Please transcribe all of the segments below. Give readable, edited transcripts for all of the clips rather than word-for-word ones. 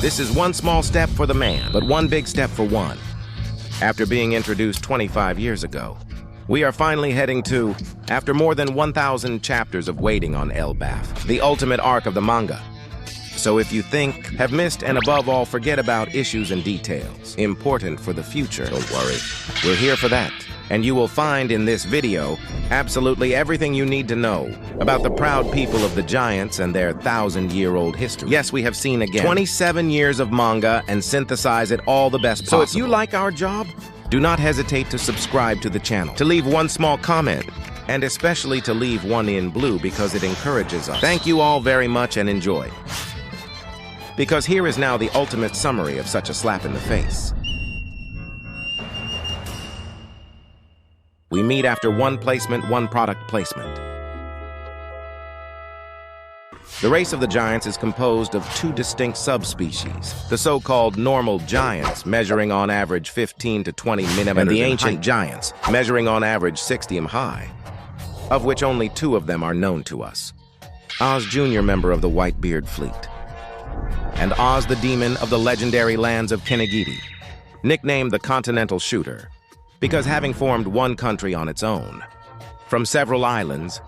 This is one small step for the man, but one big step for one. After being introduced 25 years ago, we are finally heading to, after more than 1,000 chapters of waiting on Elbaf, the ultimate arc of the manga. So if you think, have missed, and above all, forget about issues and details important for the future, don't worry. We're here for that. And you will find in this video absolutely everything you need to know about the proud people of the Giants and their 1,000-year-old history. Yes, we have seen again 27 years of manga and synthesize it all the best possible. So if you like our job, do not hesitate to subscribe to the channel, to leave one small comment, and especially to leave one in blue because it encourages us. Thank you all very much and enjoy. Because here is now the ultimate summary of such a slap in the face. We meet after one placement, one product placement. The race of the Giants is composed of two distinct subspecies, the so-called normal giants, measuring on average 15 to 20 millimeters, and the ancient giants, measuring on average 60 high, of which only two of them are known to us. Oz Jr., member of the Whitebeard fleet, and Oz the Demon of the legendary lands of Kinigiti, nicknamed the Continental Shooter, because having formed one country on its own, from several islands,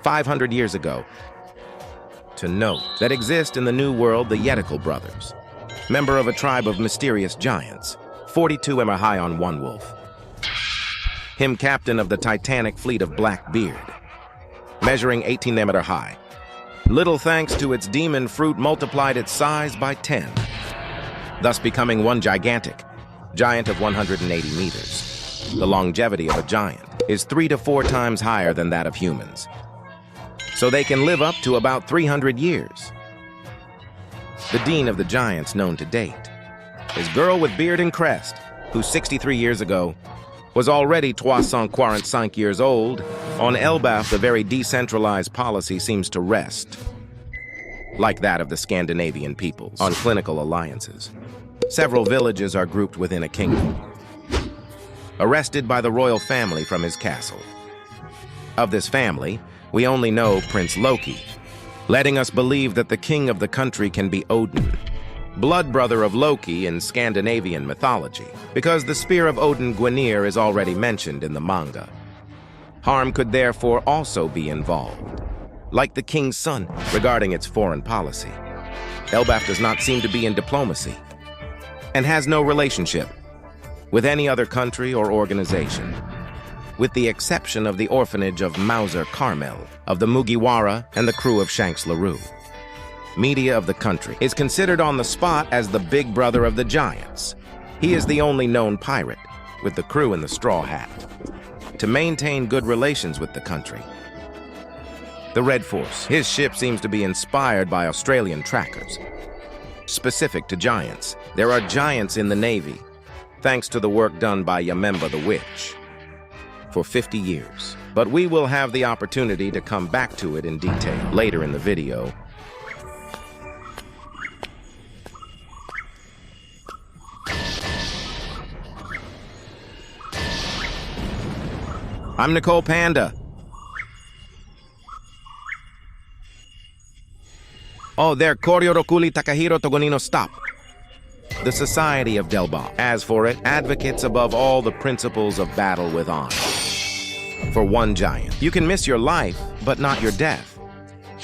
500 years ago, to note that exist in the New World the Yetical brothers, member of a tribe of mysterious giants, 42 high on one wolf. Him captain of the Titanic fleet of Blackbeard, measuring 18 high. Little thanks to its demon fruit multiplied its size by 10, thus becoming one gigantic giant of 180 meters. The longevity of a giant is 3 to 4 times higher than that of humans, so they can live up to about 300 years. The dean of the giants known to date is girl with beard and crest, who 63 years ago was already 345 years old. On Elbaf, the very decentralized policy seems to rest, like that of the Scandinavian peoples, on clinical alliances. Several villages are grouped within a kingdom, arrested by the royal family from his castle. Of this family, we only know Prince Loki, letting us believe that the king of the country can be Odin, blood brother of Loki in Scandinavian mythology, because the spear of Odin Guinevere is already mentioned in the manga. Harm could therefore also be involved, like the king's son, regarding its foreign policy. Elbaf does not seem to be in diplomacy, and has no relationship with any other country or organization, with the exception of the orphanage of Mauser Carmel, of the Mugiwara, and the crew of Shanks LaRue. Media of the country is considered on the spot as the big brother of the Giants. He is the only known pirate, with the crew in the straw hat, to maintain good relations with the country. The Red Force, his ship seems to be inspired by Australian trackers. Specific to giants, there are giants in the Navy, thanks to the work done by Yamemba the Witch, for 50 years. But we will have the opportunity to come back to it in detail later in the video. I'm Nicole Panda. Oh, there, Koryorokuli Takahiro Togonino, stop. The Society of Elbaf. As for it, advocates above all the principles of battle with honor. For one giant, you can miss your life, but not your death.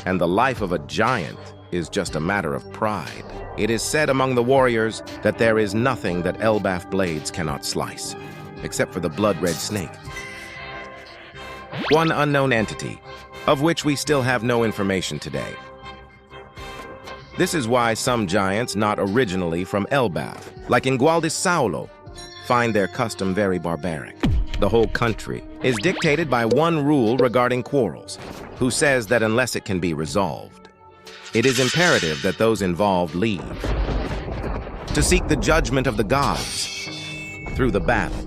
And the life of a giant is just a matter of pride. It is said among the warriors that there is nothing that Elbaf blades cannot slice, except for the blood-red snake. One unknown entity, of which we still have no information today. This is why some giants not originally from Elbaf, like Ingualdis Saulo, find their custom very barbaric. The whole country is dictated by one rule regarding quarrels, who says that unless it can be resolved, it is imperative that those involved leave, to seek the judgment of the gods through the battle.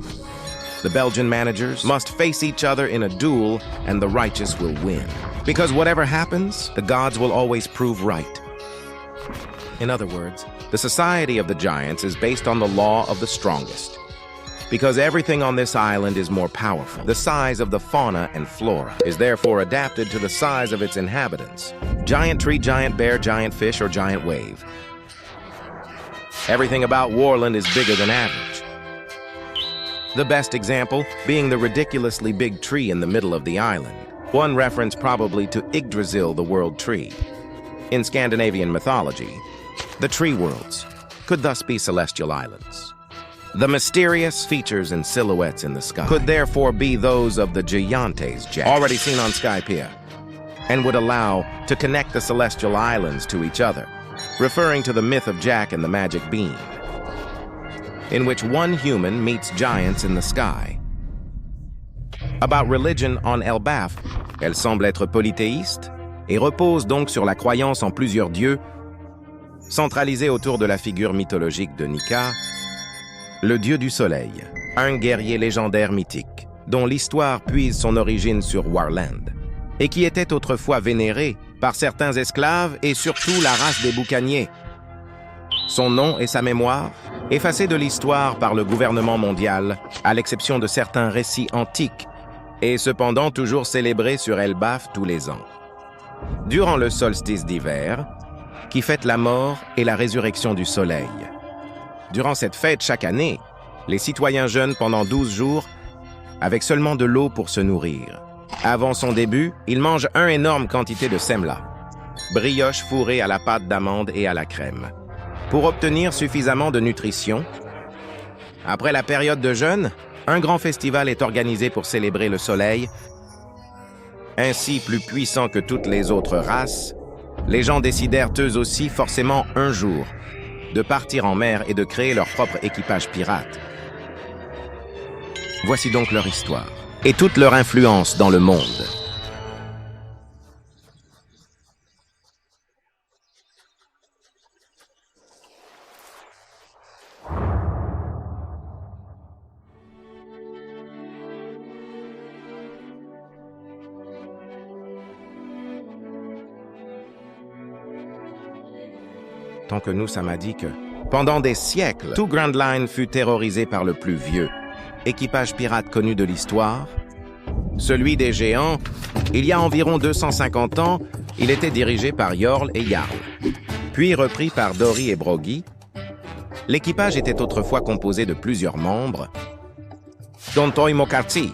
The Belgian managers must face each other in a duel, and the righteous will win. Because whatever happens, the gods will always prove right. In other words, the Society of the Giants is based on the law of the strongest, because everything on this island is more powerful. The size of the fauna and flora is therefore adapted to the size of its inhabitants. Giant tree, giant bear, giant fish, or giant wave. Everything about Warland is bigger than average. The best example being the ridiculously big tree in the middle of the island. One reference probably to Yggdrasil, the world tree. In Scandinavian mythology, the tree worlds could thus be celestial islands. The mysterious features and silhouettes in the sky could therefore be those of the Gigantes Jack, already seen on Skypiea, and would allow to connect the celestial islands to each other, referring to the myth of Jack and the magic bean, in which one human meets giants in the sky. About religion on Elbaf, elle semble être polythéiste et repose donc sur la croyance en plusieurs dieux, centralisée autour de la figure mythologique de Nika, le dieu du soleil, un guerrier légendaire mythique, dont l'histoire puise son origine sur Warland, et qui était autrefois vénéré par certains esclaves et surtout la race des boucaniers. Son nom et sa mémoire, effacés de l'histoire par le gouvernement mondial, à l'exception de certains récits antiques, et cependant toujours célébré sur Elbaf tous les ans. Durant le solstice d'hiver, qui fête la mort et la résurrection du soleil. Durant cette fête chaque année, les citoyens jeûnent pendant 12 jours avec seulement de l'eau pour se nourrir. Avant son début, ils mangent une énorme quantité de semla, brioche fourrée à la pâte d'amande et à la crème. Pour obtenir suffisamment de nutrition, après la période de jeûne, un grand festival est organisé pour célébrer le soleil. Ainsi plus puissant que toutes les autres races, les gens décidèrent eux aussi forcément un jour de partir en mer et de créer leur propre équipage pirate. Voici donc leur histoire et toute leur influence dans le monde. Tant que nous, ça m'a dit que, pendant des siècles, tout Grand Line fut terrorisé par le plus vieux équipage pirate connu de l'histoire, celui des géants. Il y a environ 250 ans, il était dirigé par Jarl et Jarl, puis repris par Dory et Broggy. L'équipage était autrefois composé de plusieurs membres, dont Toimo Kartsi,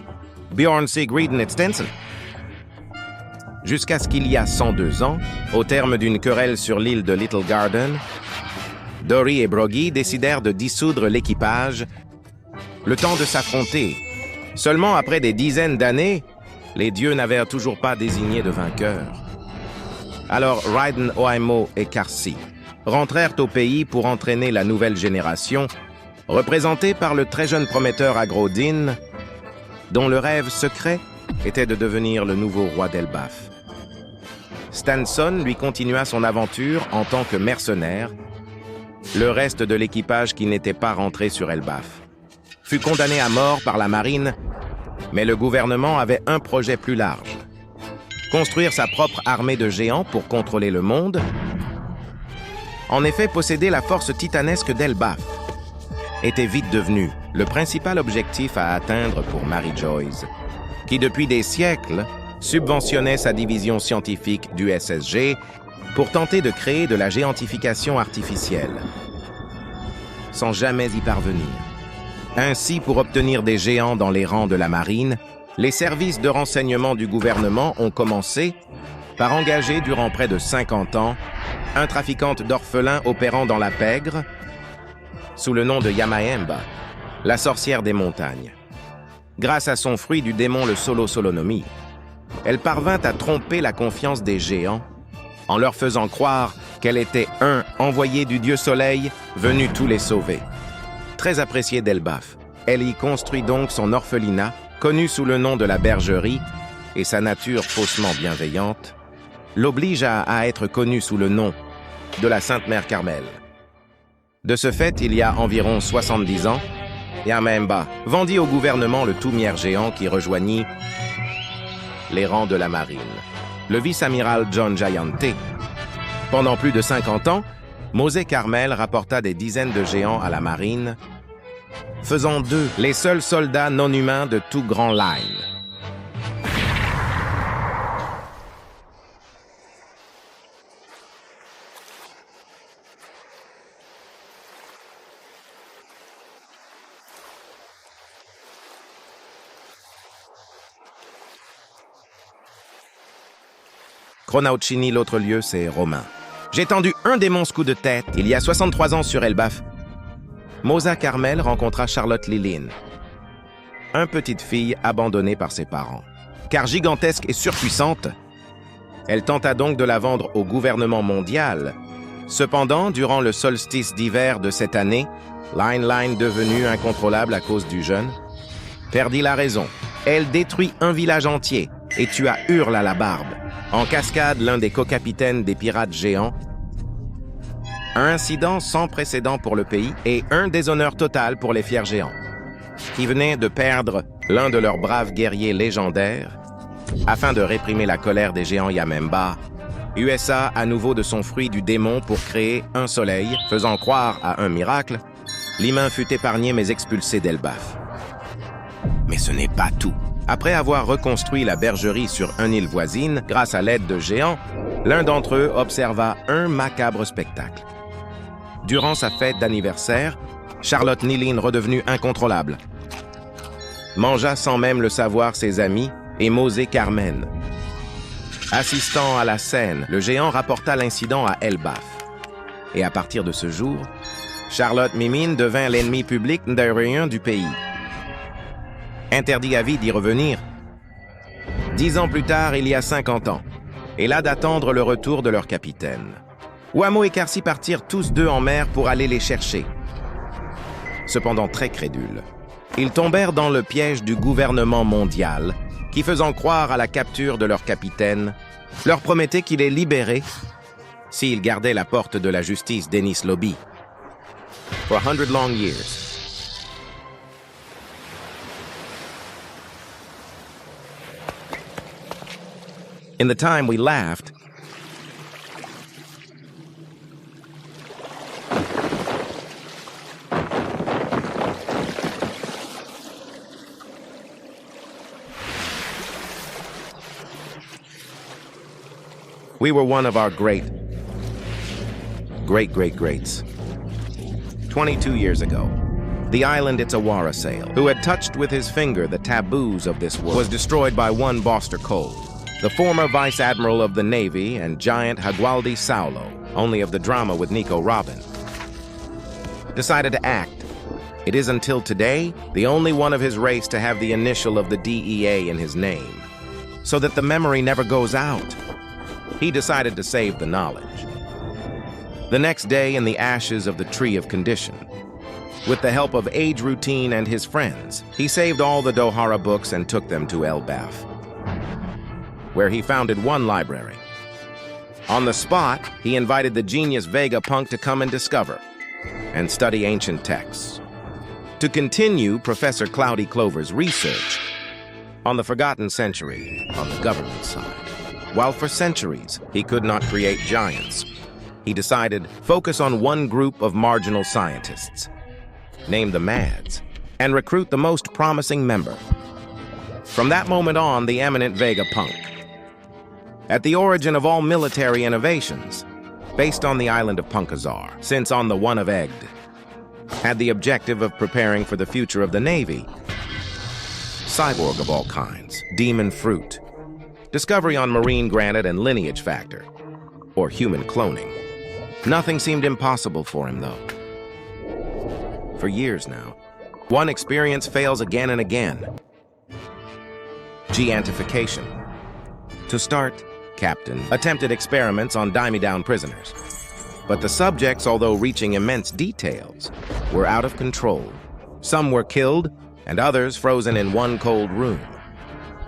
Bjorn Sigrid et Stenson. Jusqu'à ce qu'il y a 102 ans, au terme d'une querelle sur l'île de Little Garden, Dory et Broggy décidèrent de dissoudre l'équipage, le temps de s'affronter. Seulement après des dizaines d'années, les dieux n'avaient toujours pas désigné de vainqueur. Alors Raiden Oaimo et Karsi rentrèrent au pays pour entraîner la nouvelle génération, représentée par le très jeune prometteur Agrodin, dont le rêve secret était de devenir le nouveau roi d'Elbaf. Stanson lui continua son aventure en tant que mercenaire. Le reste de l'équipage qui n'était pas rentré sur Elbaf fut condamné à mort par la marine, mais le gouvernement avait un projet plus large. Construire sa propre armée de géants pour contrôler le monde. En effet, posséder la force titanesque d'Elbaf était vite devenu le principal objectif à atteindre pour Mary Joyce, qui depuis des siècles subventionnait sa division scientifique du SSG pour tenter de créer de la géantification artificielle, sans jamais y parvenir. Ainsi, pour obtenir des géants dans les rangs de la marine, les services de renseignement du gouvernement ont commencé par engager durant près de 50 ans un trafiquant d'orphelins opérant dans la pègre sous le nom de Yamaemba, la sorcière des montagnes. Grâce à son fruit du démon le Solo-Solonomie, elle parvint à tromper la confiance des géants en leur faisant croire qu'elle était un envoyé du dieu soleil venu tous les sauver. Très appréciée d'Elbaf, elle y construit donc son orphelinat, connu sous le nom de la bergerie, et sa nature faussement bienveillante l'oblige à être connue sous le nom de la Sainte Mère Carmel. De ce fait, il y a environ 70 ans, Yamaemba vendit au gouvernement le tout-mière géant qui rejoignit les rangs de la marine, le vice-amiral John Giante. Pendant plus de 50 ans, Mosé Carmel rapporta des dizaines de géants à la marine, faisant d'eux les seuls soldats non humains de tout Grand Line. Chronauchini, l'autre lieu, c'est romain. J'ai tendu un démence coup de tête il y a 63 ans sur Elbaf. Mosa Carmel rencontra Charlotte Lilin, une petite fille abandonnée par ses parents. Car gigantesque et surpuissante, elle tenta donc de la vendre au gouvernement mondial. Cependant, durant le solstice d'hiver de cette année, Line, devenue incontrôlable à cause du jeûne, perdit la raison. Elle détruit un village entier et tua Hurle à la barbe. En cascade, l'un des co-capitaines des pirates géants. Un incident sans précédent pour le pays et un déshonneur total pour les fiers géants, qui venaient de perdre l'un de leurs braves guerriers légendaires. Afin de réprimer la colère des géants Yamemba, USA à nouveau de son fruit du démon pour créer un soleil, faisant croire à un miracle. L'humain fut épargné mais expulsé d'Elbaf. Mais ce n'est pas tout. Après avoir reconstruit la bergerie sur une île voisine, grâce à l'aide de géants, l'un d'entre eux observa un macabre spectacle. Durant sa fête d'anniversaire, Charlotte Lilin, redevenue incontrôlable, mangea sans même le savoir ses amis et Mosé Carmen. Assistant à la scène, le géant rapporta l'incident à Elbaf. Et à partir de ce jour, Charlotte Mimine devint l'ennemi public numéro 1 du pays. Interdit à vie d'y revenir. 10 ans plus tard, il y a 50 ans, et là d'attendre le retour de leur capitaine. Wamo et Carcy partirent tous deux en mer pour aller les chercher. Cependant très crédules, ils tombèrent dans le piège du gouvernement mondial qui, faisant croire à la capture de leur capitaine, leur promettait qu'il les libérait s'ils gardaient la porte de la justice d'Ennis Lobby. For 100 long years. In the time we laughed, we were one of our greats. 22 years ago, the island Itsawara sail, who had touched with his finger the taboos of this world, was destroyed by one Boster Cold, the former Vice Admiral of the Navy and giant Hagwaldi Saulo, only of the drama with Nico Robin, decided to act. It is until today the only one of his race to have the initial of the DEA in his name, so that the memory never goes out. He decided to save the knowledge. The next day, in the ashes of the Tree of Condition, with the help of Age Routine and his friends, he saved all the Dohara books and took them to Elbaf, where he founded one library. On the spot, he invited the genius Vegapunk to come and discover and study ancient texts, to continue Professor Cloudy Clover's research on the forgotten century on the government side. While for centuries he could not create giants, he decided focus on one group of marginal scientists, name the Mads, and recruit the most promising member. From that moment on, the eminent Vegapunk, at the origin of all military innovations, based on the island of Punkazar, since on the one of Egged, had the objective of preparing for the future of the Navy. Cyborg of all kinds, demon fruit, discovery on marine granite and lineage factor, or human cloning. Nothing seemed impossible for him, though. For years now, one experience fails again and again. Giantification. To start, Captain attempted experiments on Daimidown prisoners, but the subjects, although reaching immense details, were out of control. Some were killed, and others frozen in one cold room,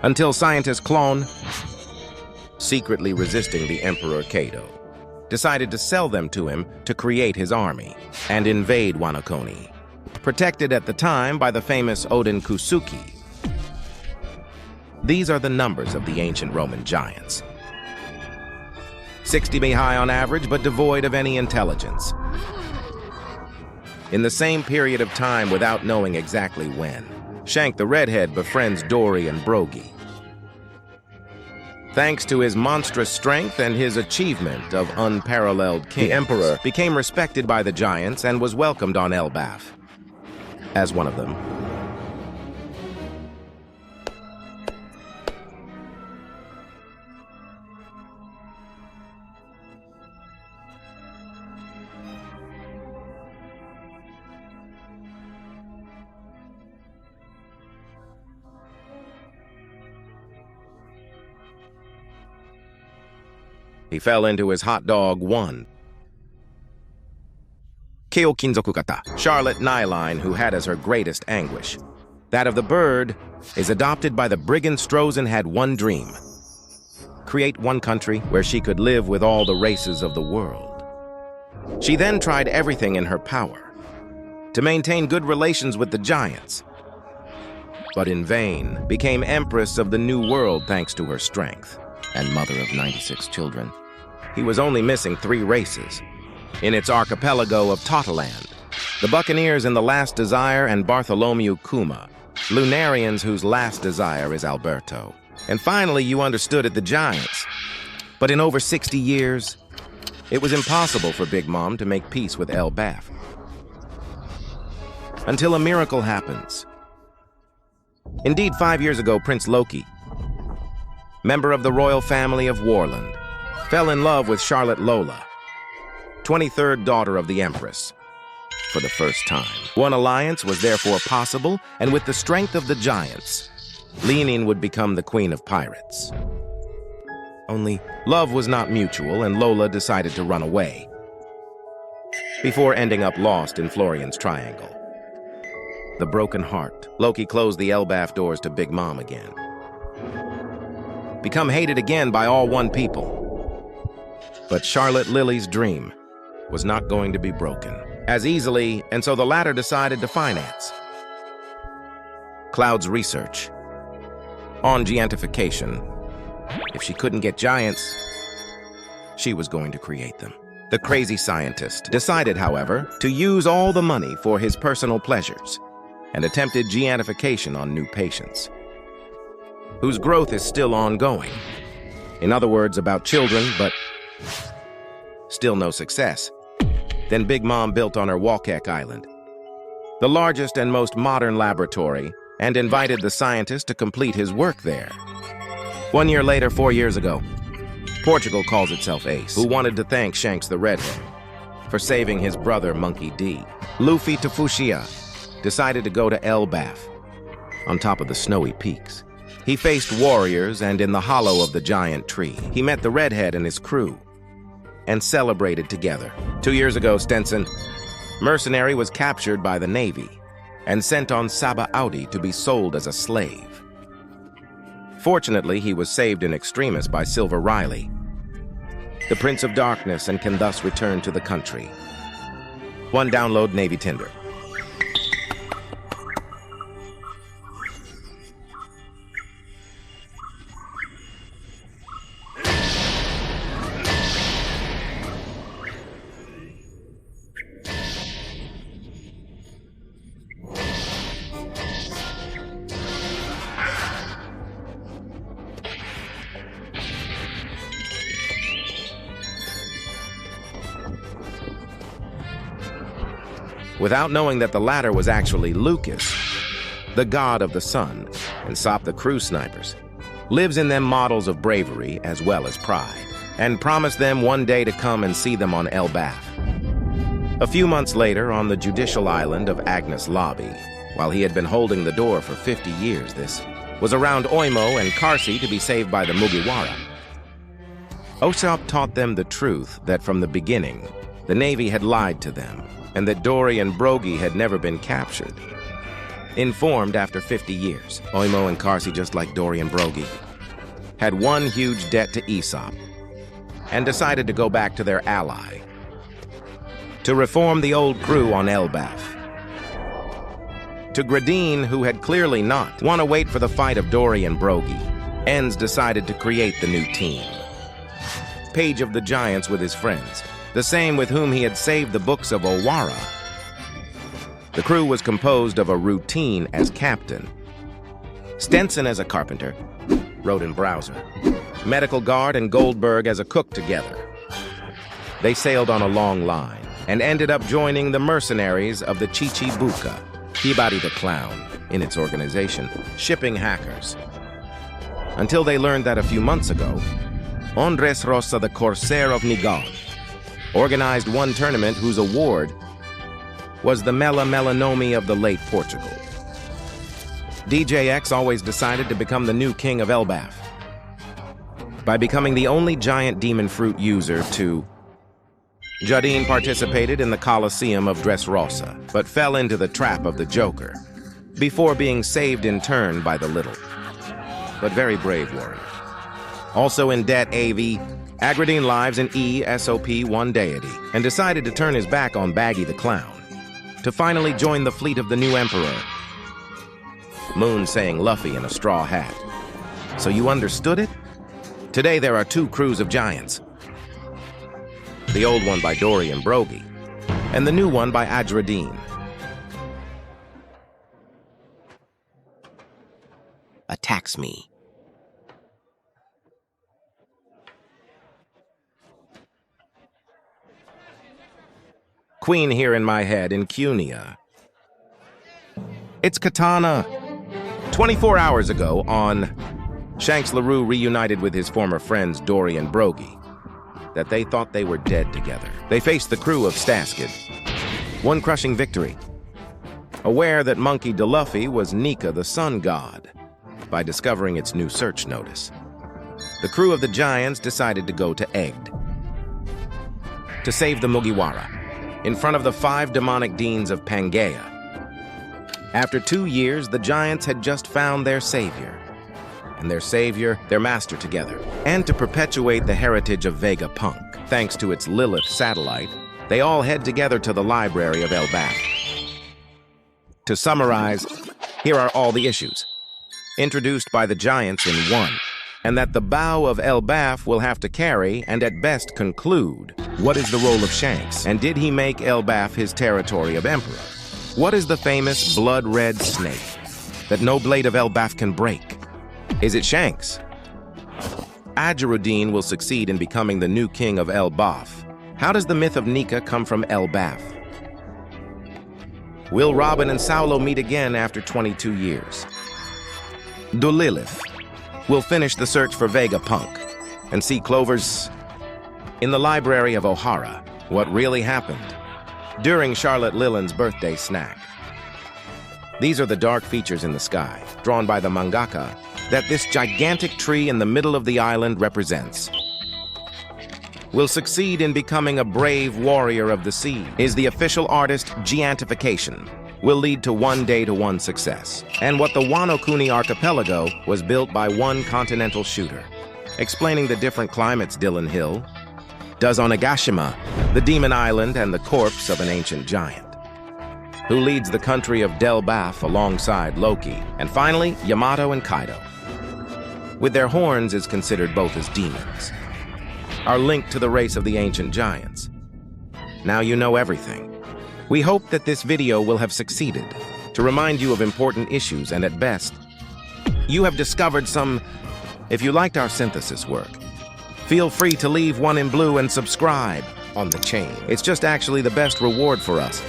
until scientist Clone, secretly resisting the Emperor Kato, decided to sell them to him to create his army and invade Wanakoni, protected at the time by the famous Odin Kusuki. These are the numbers of the ancient Roman giants. 60 be high on average, but devoid of any intelligence. In the same period of time, without knowing exactly when, Shank the Redhead befriends Dory and Brogy. Thanks to his monstrous strength and his achievement of unparalleled kings, the Emperor became respected by the giants and was welcomed on Elbaf as one of them. He fell into his hot dog 1. Kyokinzokugata, Charlotte Nyline, who had as her greatest anguish. That of the bird is adopted by the brigand Strozen had one dream. Create one country where she could live with all the races of the world. She then tried everything in her power to maintain good relations with the giants, but in vain, became empress of the new world thanks to her strength, and mother of 96 children. He was only missing 3 races in its archipelago of Totaland, the Buccaneers in The Last Desire and Bartholomew Kuma, Lunarians whose last desire is Alberto. And finally, you understood it, the giants. But in over 60 years, it was impossible for Big Mom to make peace with Elbaf. Until a miracle happens. Indeed, 5 years ago, Prince Loki, member of the royal family of Warland, fell in love with Charlotte Lola, 23rd daughter of the Empress, for the first time. One alliance was therefore possible, and with the strength of the giants, Leaning would become the Queen of Pirates. Only love was not mutual, and Lola decided to run away, before ending up lost in Florian's Triangle. The broken heart, Loki closed the Elbaf doors to Big Mom again. Become hated again by all one people. But Charlotte Lily's dream was not going to be broken as easily, and so the latter decided to finance Cloud's research on giantification. If she couldn't get giants, she was going to create them. The crazy scientist decided, however, to use all the money for his personal pleasures and attempted giantification on new patients, whose growth is still ongoing. In other words, about children, but still no success. Then Big Mom built on her Walkek Island, the largest and most modern laboratory, and invited the scientist to complete his work there. 1 year later, 4 years ago, Portugal calls itself Ace, who wanted to thank Shanks the Redhead for saving his brother Monkey D. Luffy Tafushia decided to go to Elbaf, on top of the snowy peaks. He faced warriors, and in the hollow of the giant tree, he met the Redhead and his crew, and celebrated together. 2 years ago, Stenson, mercenary, was captured by the Navy and sent on Saba Audi to be sold as a slave. Fortunately, he was saved in extremis by Silver Riley, the Prince of Darkness, and can thus return to the country. 1 download Navy Tinder. Without knowing that the latter was actually Lucas, the god of the sun, and Sop the crew snipers, lives in them models of bravery as well as pride, and promised them one day to come and see them on Elbaf. A few months later, on the judicial island of Agnes Lobby, while he had been holding the door for 50 years, this was around Oimo and Karsi to be saved by the Mugiwara. Usopp taught them the truth that from the beginning, the Navy had lied to them, and that Dory and Brogy had never been captured. Informed after 50 years, Oimo and Karsi, just like Dory and Brogy, had one huge debt to Aesop, and decided to go back to their ally, to reform the old crew on Elbaf. To Gradine, who had clearly not want to wait for the fight of Dory and Brogy, Enns decided to create the new team. Page of the Giants with his friends, the same with whom he had saved the books of Owara. The crew was composed of a routine as captain, Stenson as a carpenter, Roden Browser, medical guard, and Goldberg as a cook together. They sailed on a long line and ended up joining the mercenaries of the Chichibuka, Hibari the Clown, in its organization, shipping hackers. Until they learned that a few months ago, Andres Rosa, the Corsair of Nigal, organized one tournament whose award was the Melanomi of the late Portugal. DJX always decided to become the new king of Elbaf. by becoming the only giant demon fruit user to... Jardine participated in the Colosseum of Dressrosa, but fell into the trap of the Joker, before being saved in turn by the little, but very brave warrior. Also in debt AV, Agradine lives in ESOP1 deity, and decided to turn his back on Baggy the Clown, to finally join the fleet of the new Emperor. Moon saying Luffy in a straw hat. So you understood it? Today there are 2 crews of giants. The old one by Dorian Brogy, and the new one by Agradine. Attacks me. Queen here in my head in Cunia. It's Katana. 24 hours ago on Shanks LaRue reunited with his former friends Dorian Brogy, that they thought they were dead together. They faced the crew of Staskid. One crushing victory. Aware that Monkey D. Luffy was Nika the Sun God by discovering its new search notice. The crew of the Giants decided to go to Egged to save the Mugiwara in front of the 5 demonic deans of Pangaea. After 2 years, the Giants had just found their savior, and their savior, their master together. And to perpetuate the heritage of Vegapunk, thanks to its Lilith satellite, they all head together to the library of Elbaf. To summarize, here are all the issues, introduced by the Giants in 1, and that the bow of Elbaf will have to carry and at best conclude. What is the role of Shanks, and did he make Elbaf his territory of Emperor? What is the famous blood-red snake that no blade of Elbaf can break? Is it Shanks? Agradine will succeed in becoming the new king of Elbaf. How does the myth of Nika come from Elbaf? Will Robin and Saulo meet again after 22 years? Do Lilith will finish the search for Vegapunk and see Clover's in the library of O'Hara. What really happened during Charlotte Lilland's birthday snack? These are the dark features in the sky, drawn by the mangaka, that this gigantic tree in the middle of the island represents. Will succeed in becoming a brave warrior of the sea. Is the official artist giantification. Will lead to 1 day to 1 success. And what the Wano Kuni archipelago was built by 1 continental shooter. Explaining the different climates, Dylan Hill. Does Onigashima, the demon island and the corpse of an ancient giant. Who leads the country of Delbaf alongside Loki. And finally, Yamato and Kaido. With their horns is considered both as demons. Are linked to the race of the ancient giants. Now you know everything. We hope that this video will have succeeded to remind you of important issues, and at best, you have discovered some. If you liked our synthesis work, feel free to leave 1 in blue and subscribe on the chain. It's just actually the best reward for us.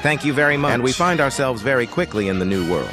Thank you very much. And we find ourselves very quickly in the new world.